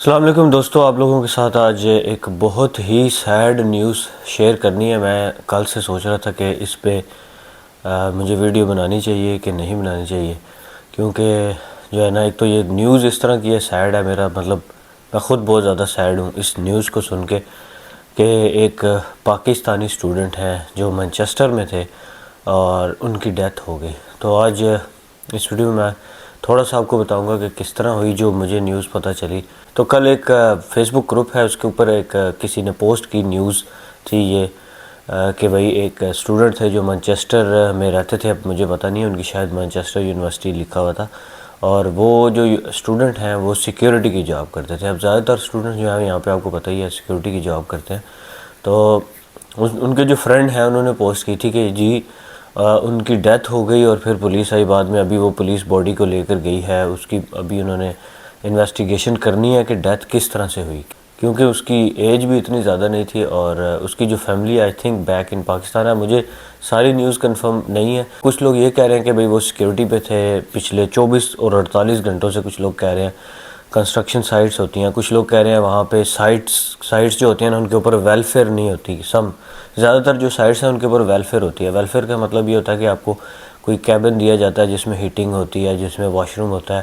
السلام علیکم دوستو، آپ لوگوں کے ساتھ آج ایک بہت ہی سیڈ نیوز شیئر کرنی ہے۔ میں کل سے سوچ رہا تھا کہ اس پہ مجھے ویڈیو بنانی چاہیے کہ نہیں بنانی چاہیے، کیونکہ جو ہے نا، ایک تو یہ نیوز اس طرح کی ہے، سیڈ ہے میرا مطلب میں خود بہت زیادہ سیڈ ہوں اس نیوز کو سن کے کہ ایک پاکستانی اسٹوڈنٹ ہیں جو مانچسٹر میں تھے اور ان کی ڈیتھ ہو گئی۔ تو آج اس ویڈیو میں تھوڑا سا آپ کو بتاؤں گا کہ کس طرح ہوئی جو مجھے نیوز پتہ چلی۔ تو کل ایک فیس بک گروپ ہے، اس کے اوپر ایک کسی نے پوسٹ کی نیوز تھی یہ کہ بھئی ایک اسٹوڈنٹ تھے جو مانچسٹر میں رہتے تھے، اب مجھے پتہ نہیں ہے، ان کی شاید مانچسٹر یونیورسٹی لکھا ہوا تھا، اور وہ جو اسٹوڈنٹ ہیں وہ سیکیورٹی کی جاب کرتے تھے۔ اب زیادہ تر اسٹوڈنٹ جو ہیں یہاں پہ آپ کو پتہ ہی ہے سیکیورٹی کی جاب کرتے ہیں۔ تو ان کے جو فرینڈ ہیں انہوں نے پوسٹ کی تھی کہ جی ان کی ڈیتھ ہو گئی، اور پھر پولیس آئی بعد میں، ابھی وہ پولیس باڈی کو لے کر گئی ہے، اس کی ابھی انہوں نے انویسٹیگیشن کرنی ہے کہ ڈیتھ کس طرح سے ہوئی، کیونکہ اس کی ایج بھی اتنی زیادہ نہیں تھی، اور اس کی جو family I think back in Pakistan ہے۔ مجھے ساری نیوز کنفرم نہیں ہے، کچھ لوگ یہ کہہ رہے ہیں کہ بھئی وہ سیکیورٹی پہ تھے پچھلے 24 اور 48 گھنٹوں سے، کچھ لوگ کہہ رہے ہیں کنسٹرکشن سائٹس ہوتی ہیں، کچھ لوگ کہہ رہے ہیں وہاں پہ سائٹس جو ہوتی ہیں نا ان کے اوپر ویلفیئر نہیں ہوتی، زیادہ تر جو سائٹس ہیں ان کے اوپر ویلفیئر ہوتی ہے۔ ویلفیئر کا مطلب یہ ہوتا ہے کہ آپ کو کوئی کیبن دیا جاتا ہے جس میں ہیٹنگ ہوتی ہے، جس میں واش روم ہوتا ہے،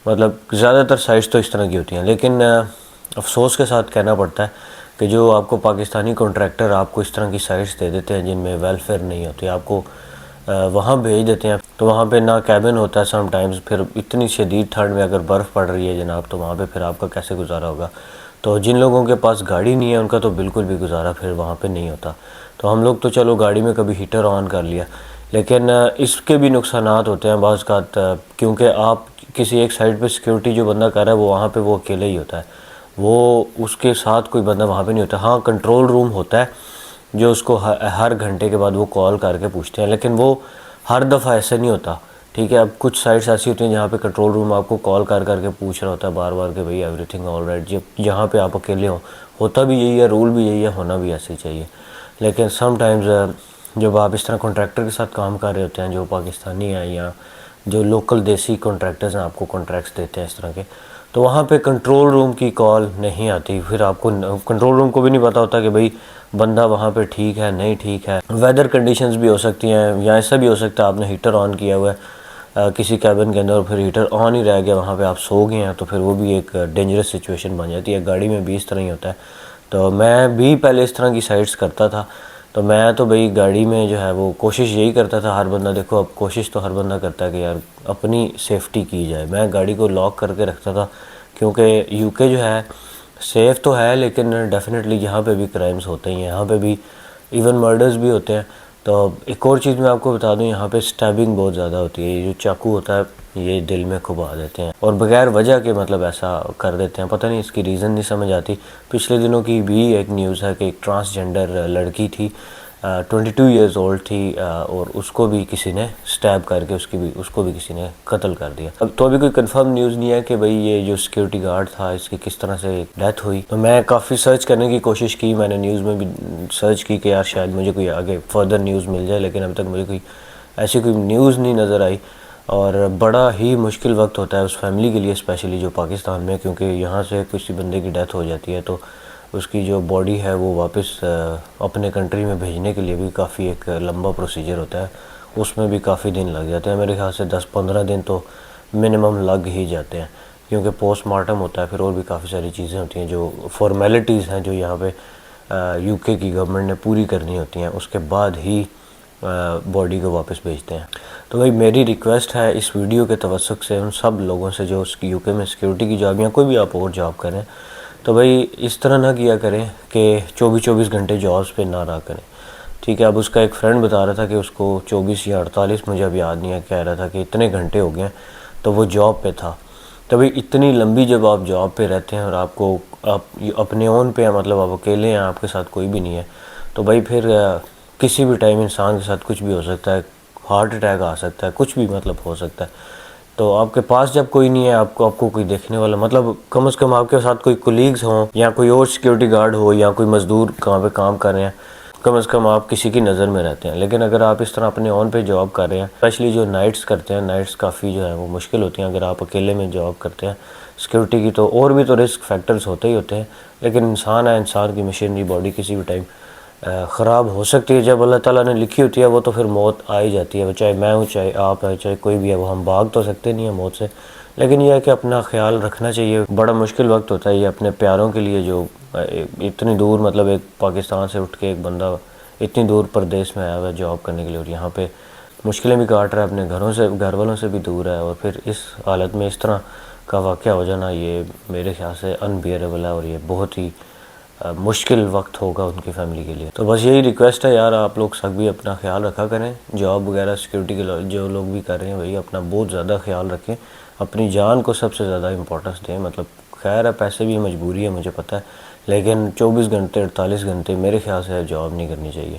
مطلب زیادہ تر سائٹس تو اس طرح کی ہوتی ہیں۔ لیکن افسوس کے ساتھ کہنا پڑتا ہے کہ جو آپ کو پاکستانی کنٹریکٹر آپ کو اس طرح کی سائٹس دے دیتے ہیں جن میں ویلفیئر نہیں ہوتی، آپ کو وہاں بھیج دیتے ہیں، تو وہاں پہ نہ کیبن ہوتا ہے سم ٹائمز، پھر اتنی شدید ٹھنڈ میں اگر برف پڑ رہی ہے جناب، تو وہاں پہ پھر آپ کا کیسے گزارا ہوگا؟ تو جن لوگوں کے پاس گاڑی نہیں ہے ان کا تو بالکل بھی گزارا پھر وہاں پہ نہیں ہوتا۔ تو ہم لوگ تو چلو گاڑی میں کبھی ہیٹر آن کر لیا، لیکن اس کے بھی نقصانات ہوتے ہیں بعض اوقات، کیونکہ آپ کسی ایک سائٹ پہ سیکیورٹی جو بندہ کر رہا ہے وہ وہاں پہ وہ اکیلے ہی ہوتا ہے، وہ اس کے ساتھ کوئی بندہ وہاں پہ نہیں ہوتا۔ ہاں کنٹرول روم ہوتا ہے جو اس کو ہر گھنٹے کے بعد وہ کال کر کے پوچھتے ہیں، لیکن وہ ہر دفعہ ایسے نہیں ہوتا، ٹھیک ہے۔ اب کچھ سائٹس ایسی ہوتی ہیں جہاں پہ کنٹرول روم آپ کو کال کر کے پوچھ رہا ہوتا ہے بار بار کہ بھئی ایوری تھنگ آل رائٹ، جہاں پہ آپ اکیلے ہوں، ہوتا بھی یہی ہے، رول بھی یہی ہے، ہونا بھی ایسے ہی چاہیے۔ لیکن سم ٹائمز جب آپ اس طرح کنٹریکٹر کے ساتھ کام کر رہے ہوتے ہیں جو پاکستانی ہیں یا جو لوکل دیسی کنٹریکٹرز ہیں، آپ کو کنٹریکٹس دیتے ہیں اس طرح کے، تو وہاں پہ کنٹرول روم کی کال نہیں آتی، پھر آپ کو کنٹرول روم کو بھی نہیں پتہ ہوتا کہ بھئی بندہ وہاں پہ ٹھیک ہے نہیں ٹھیک ہے۔ ویدر کنڈیشنز بھی ہو سکتی ہیں، یا ایسا بھی ہو سکتا ہے آپ نے ہیٹر آن کیا ہوا ہے کسی کیبن کے اندر، اور پھر ہیٹر آن ہی رہ گیا، وہاں پہ آپ سو گئے ہیں، تو پھر وہ بھی ایک ڈینجرس سچویشن بن جاتی ہے۔ گاڑی میں بھی اس طرح ہی ہوتا ہے۔ تو میں بھی پہلے اس طرح کی سائٹس کرتا تھا، تو میں تو بھئی گاڑی میں جو ہے وہ کوشش یہی کرتا تھا، ہر بندہ دیکھو اب کوشش تو ہر بندہ کرتا ہے کہ یار اپنی سیفٹی کی جائے۔ میں گاڑی کو لاک کر کے رکھتا تھا، کیونکہ یو کے جو ہے سیف تو ہے، لیکن ڈیفینیٹلی یہاں پہ بھی کرائمز ہوتے ہیں، یہاں پہ بھی ایون مرڈرز بھی ہوتے ہیں۔ تو ایک اور چیز میں آپ کو بتا دوں، یہاں پہ سٹیبنگ بہت زیادہ ہوتی ہے، یہ جو چاقو ہوتا ہے یہ دل میں کھبا دیتے ہیں، اور بغیر وجہ کے مطلب ایسا کر دیتے ہیں، پتہ نہیں اس کی ریزن نہیں سمجھ آتی۔ پچھلے دنوں کی بھی ایک نیوز ہے کہ ایک ٹرانسجنڈر لڑکی تھی، 22 ایئرز اولڈ تھی، اور اس کو بھی کسی نے سٹیب کر کے اس کو بھی کسی نے قتل کر دیا۔ اب تو ابھی کوئی کنفرم نیوز نہیں ہے کہ بھئی یہ جو سیکیورٹی گارڈ تھا اس کی کس طرح سے ڈیتھ ہوئی۔ تو میں کافی سرچ کرنے کی کوشش کی، میں نے نیوز میں بھی سرچ کی کہ یار شاید مجھے کوئی آگے فردر نیوز مل جائے، لیکن اب تک مجھے کوئی ایسی کوئی نیوز نہیں نظر آئی، اور بڑا ہی مشکل وقت ہوتا ہے اس فیملی کے لیے، اسپیشلی جو پاکستان میں، کیونکہ یہاں سے کسی بندے کی ڈیتھ ہو جاتی ہے تو اس کی جو باڈی ہے وہ واپس اپنے کنٹری میں بھیجنے کے لیے بھی کافی ایک لمبا پروسیجر ہوتا ہے، اس میں بھی کافی دن لگ جاتے ہیں، میرے خیال سے 10-15 دن تو منیمم لگ ہی جاتے ہیں، کیونکہ پوسٹ مارٹم ہوتا ہے، پھر اور بھی کافی ساری چیزیں ہوتی ہیں جو فارمیلٹیز ہیں جو یہاں پہ یو کے کی گورنمنٹ نے پوری کرنی ہوتی ہیں، اس کے بعد ہی باڈی کو واپس بھیجتے ہیں۔ تو بھائی میری ریکویسٹ ہے اس ویڈیو کے توسط سے ان سب لوگوں سے جو یو کے میں سیکیورٹی کی جاب یا کوئی بھی آپ اور جاب کریں، تو بھائی اس طرح نہ کیا کریں کہ 24 گھنٹے جابس پہ نہ رہا کریں، ٹھیک ہے۔ اب اس کا ایک فرینڈ بتا رہا تھا کہ اس کو 24 یا 48، مجھے اب یاد نہیں ہے، کہہ رہا تھا کہ اتنے گھنٹے ہو گئے ہیں تو وہ جاب پہ تھا۔ تو بھئی اتنی لمبی جب آپ جاب پہ رہتے ہیں اور آپ اپنے اون پہ ہیں، مطلب آپ اکیلے ہیں، آپ کے ساتھ کوئی بھی نہیں ہے، تو بھئی پھر کسی بھی ٹائم انسان کے ساتھ کچھ بھی ہو سکتا ہے، ہارٹ اٹیک آ سکتا ہے، کچھ بھی مطلب ہو سکتا ہے۔ تو آپ کے پاس جب کوئی نہیں ہے، آپ کو کوئی دیکھنے والا، مطلب کم از کم آپ کے ساتھ کوئی کولیگز ہوں یا کوئی اور سیکیورٹی گارڈ ہو یا کوئی مزدور کہاں پہ کام کر رہے ہیں، کم از کم آپ کسی کی نظر میں رہتے ہیں۔ لیکن اگر آپ اس طرح اپنے اون پہ جاب کر رہے ہیں، اسپیشلی جو نائٹس کرتے ہیں، نائٹس کافی جو ہے وہ مشکل ہوتی ہیں اگر آپ اکیلے میں جاب کرتے ہیں، سیکورٹی کی تو اور بھی تو رسک فیکٹرز ہوتے ہی ہوتے ہیں، لیکن انسان ہے، انسان کی مشینری باڈی کسی بھی ٹائم خراب ہو سکتی ہے۔ جب اللہ تعالیٰ نے لکھی ہوتی ہے وہ تو پھر موت آ ہی جاتی ہے، وہ چاہے میں ہوں، چاہے آپ ہے، چاہے کوئی بھی ہے، وہ ہم بھاگ تو سکتے نہیں ہیں موت سے، لیکن یہ ہے کہ اپنا خیال رکھنا چاہیے۔ بڑا مشکل وقت ہوتا ہے یہ اپنے پیاروں کے لیے، جو اتنی دور، مطلب ایک پاکستان سے اٹھ کے ایک بندہ اتنی دور پردیس میں آیا ہوا ہے جاب کرنے کے لیے، اور یہاں پہ مشکلیں بھی کاٹ رہا ہے، اپنے گھر والوں سے بھی دور ہے، اور پھر اس حالت میں اس طرح کا واقعہ ہو جانا، یہ میرے خیال سے انبیئریبل ہے، اور یہ بہت ہی مشکل وقت ہوگا ان کی فیملی کے لیے۔ تو بس یہی ریکویسٹ ہے یار، آپ لوگ سب بھی اپنا خیال رکھا کریں، جاب وغیرہ سیکورٹی کے جو لوگ بھی کر رہے ہیں وہی اپنا بہت زیادہ خیال رکھیں، اپنی جان کو سب سے زیادہ امپورٹنس دیں۔ مطلب خیر ہے، پیسے بھی مجبوری ہے، مجھے پتہ ہے، لیکن 24 گھنٹے 48 گھنٹے میرے خیال سے جاب نہیں کرنی چاہیے۔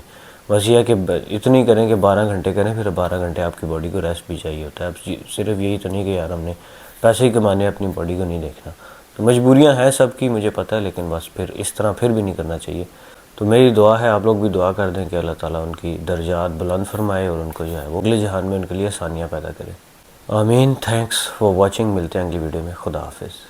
بس یہ ہے کہ اتنی کریں کہ 12 گھنٹے کریں، پھر 12 گھنٹے آپ کی باڈی کو ریسٹ بھی چاہیے ہوتا ہے۔ اب صرف یہی تو نہیں کہ یار ہم نے پیسے ہی کمانے، اپنی باڈی کو نہیں دیکھنا۔ تو مجبوریاں ہیں سب کی، مجھے پتہ ہے، لیکن بس پھر اس طرح پھر بھی نہیں کرنا چاہیے۔ تو میری دعا ہے، آپ لوگ بھی دعا کر دیں کہ اللہ تعالیٰ ان کی درجات بلند فرمائے، اور ان کو جو ہے وہ اگلے جہان میں ان کے لیے آسانیاں پیدا کرے۔ آمین۔ تھینکس فار واچنگ، ملتے ہیں اگلی ویڈیو میں، خدا حافظ۔